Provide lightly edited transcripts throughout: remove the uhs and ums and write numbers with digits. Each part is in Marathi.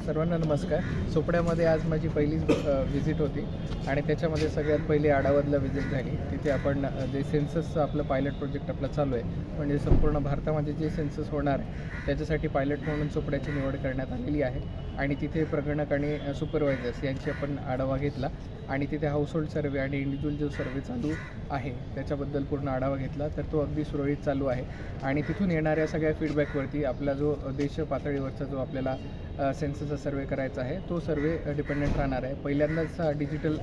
सर्वांना नमस्कार. चोपड्यामध्ये आज माझी पहिलीच व्हिजिट होती आणि त्याच्यामध्ये सगळ्यात पहिली आढावाला व्हिजिट झाली. तिथे आपण जे सेन्ससचं आपलं पायलट प्रोजेक्ट आपला चालू आहे, म्हणजे संपूर्ण भारतामध्ये जे सेन्सस होणार आहे त्याच्यासाठी पायलट म्हणून चोपड्याची निवड करण्यात आलेली आहे आणि तिथे प्रगणक आणि सुपरवायझर्स यांची आपण आढावा घेतला आणि तिथे हाऊसहोल्ड सर्वे आणि इंडिव्हिज्युअल जो सर्वे चालू आहे त्याच्याबद्दल पूर्ण आढावा घेतला. तर तो अगदी सुरळीत चालू आहे आणि तिथून येणाऱ्या सगळ्या फीडबॅकवरती आपला जो देश पातळीवरचा जो आपल्याला सेन्ससचा सर्वे करायचा आहे तो सर्वे डिपेंडंट राहणार आहे. पहिल्यांदाच डिजिटल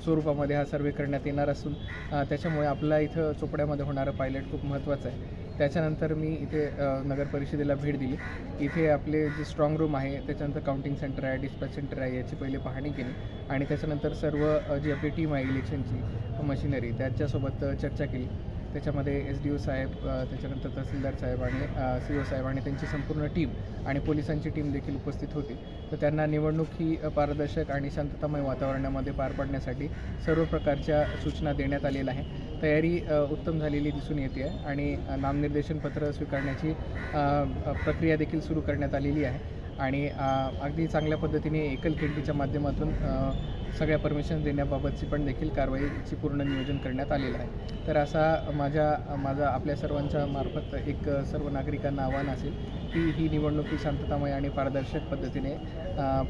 स्वरूपामध्ये हा सर्वे करण्यात येणार असून त्याच्यामुळे आपला इथं चोपड्यामध्ये होणारं पायलट खूप महत्त्वाचं आहे. त्याच्यानंतर मी इथे नगर परिषदेला भेट दिली. इथे आपले जे स्ट्रॉंग रूम आहे, त्याच्यानंतर काउंटिंग सेंटर आहे, डिस्पॅच सेंटर आहे, याची पहिले पाहणी केली आणि त्याच्यानंतर सर्व जी आपली टीम आहे इलेक्शनची मशिनरी त्याच्यासोबत चर्चा केली. त्याच्यामध्ये SDO साहेब, त्याच्यानंतर तहसीलदार साहेब आणि CO साहेब आणि त्यांची संपूर्ण टीम आणि पोलिसांची टीम देखील उपस्थित होती. तर त्यांना निवडणूक ही पारदर्शक आणि शांततामय वातावरणामध्ये पार पाडण्यासाठी सर्व प्रकारच्या सूचना देण्यात आलेल्या आहे. तयारी उत्तम झालेली दिसून येते आहे आणि नामनिर्देशन पत्र स्वीकारण्याची प्रक्रिया देखील सुरू करण्यात आलेली आहे आणि अगदी चांगल्या पद्धतीने एकल खिडकीच्या माध्यमातून सगळ्या परमिशन देण्याबाबतची पण देखील कारवाईची पूर्ण नियोजन करण्यात आलेलं आहे. तर असा माझा आपल्या सर्वांच्या मार्फत एक सर्व नागरिकांना आव्हान असेल की ही निवडणूक ही शांततामय आणि पारदर्शक पद्धतीने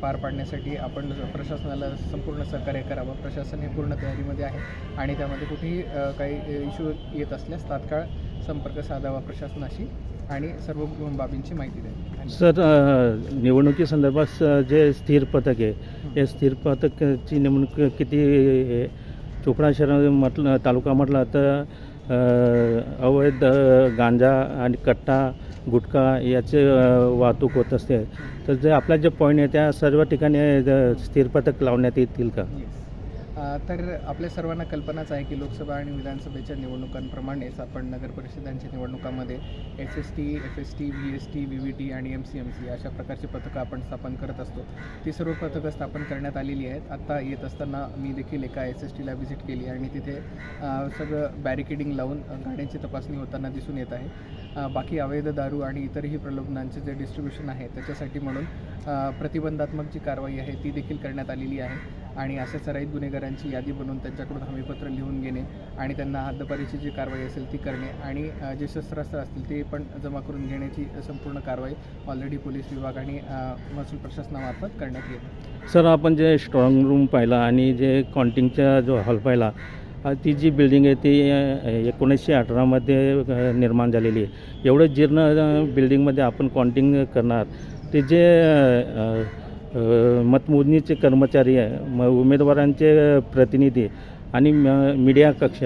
पार पाडण्यासाठी आपण प्रशासनाला संपूर्ण सहकार्य करावं. प्रशासन हे पूर्ण तयारीमध्ये आहे आणि त्यामध्ये कुठेही काही इश्यू येत असल्यास तात्काळ संपर्क साधावा प्रशासनाशी आणि सर्व बाबींची माहिती द्यावी. सर, निवडणुकीसंदर्भात जे स्थिर पथक आहे, या स्थिर पथकाची नेमणूक किती चोपडा शहर म्हटलं तालुका म्हटलं तर अवैध गांजा आणि कट्टा गुटखा याचे वाहतूक होत असते. तर जे आपला जे पॉईंट आहे त्या सर्व ठिकाणी स्थिर पथक लावण्यात येतील का? तर आपल्या सर्वांना कल्पनाच आहे की लोकसभा आणि विधानसभेच्या निवडणुकांप्रमाणेच आपण नगर परिषदांच्या निवडणुकांमध्ये SST, FST, VST, VVT आणि MCMC अशा प्रकारची पथकं आपण स्थापन करत असतो. ती सर्व पथकं स्थापन करण्यात आलेली आहेत. आत्ता येत असताना मी देखील एका SSTला व्हिजिट केली आणि तिथे सगळं बॅरिकेडिंग लावून गाड्यांची तपासणी होताना दिसून येत आहे. बाकी अवैध दारू आणि इतरही प्रलोभनांचे जे डिस्ट्रीब्युशन आहे त्याच्यासाठी म्हणून प्रतिबंधात्मक जी कारवाई आहे ती देखील करण्यात आलेली आहे आणि अशा सराईत गुन्हेगारांची यादी बनवून त्यांच्याकडून हमीपत्र लिहून घेणे आणि त्यांना हद्दपारीची जी कारवाई असेल ती करणे आणि जे शस्त्रास्त्र असतील ते पण जमा करून घेण्याची संपूर्ण कारवाई ऑलरेडी पोलीस विभाग आणि महसूल प्रशासनामार्फत करण्यात येते. सर, आपण जे स्ट्रॉंग रूम पाहिला आणि जे काउंटिंगचा जो हॉल पाहिला, ती जी बिल्डिंग आहे ती 1918मध्ये निर्माण झालेली आहे. एवढं जीर्ण बिल्डिंगमध्ये आपण काउंटिंग करणार, ते जे मतमोजणीचे कर्मचारी आहे, उमेदवारांचे प्रतिनिधी आणि मीडिया कक्ष,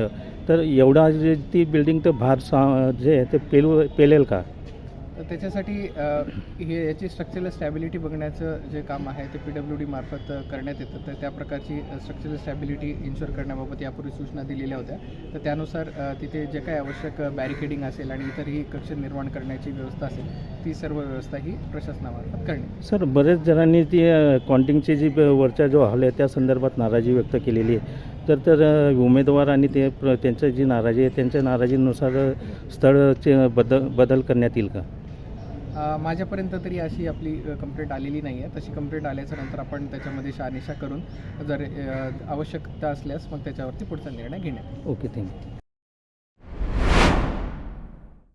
तर एवढा जे ती बिल्डिंग तर जे आहे ते पेलेल का? तर त्याच्यासाठी याची स्ट्रक्चरल स्टॅबिलिटी बघण्याचं जे काम आहे ते PWD मार्फत करण्यात येतं. तर त्या प्रकारची स्ट्रक्चरल स्टॅबिलिटी इन्शुअर करण्याबाबत यापूर्वी सूचना दिलेल्या होत्या. तर त्यानुसार तिथे जे काही आवश्यक बॅरिकेडिंग असेल आणि इतरही कक्ष निर्माण करण्याची व्यवस्था असेल ती सर्व व्यवस्था ही प्रशासनामार्फत करणे. सर, बरेच जणांनी ती काउंटिंगची जी वरचा जो हॉल आहे त्या संदर्भात नाराजी व्यक्त केलेली आहे. तर उमेदवार आणि त्यांची जी नाराजी आहे त्यांच्या नाराजीनुसार स्थळाचे बदल करण्यात येईल का? माझ्यापर्यंत तरी अशी आपली कंप्लेंट आलेली नाही आहे. तशी कंप्लेंट आल्याच्या नंतर आपण त्याच्यामध्ये शहानिशा करून जर आवश्यकता असल्यास मग त्याच्यावरती पुढचा निर्णय घेण्यात. Okay, thank you.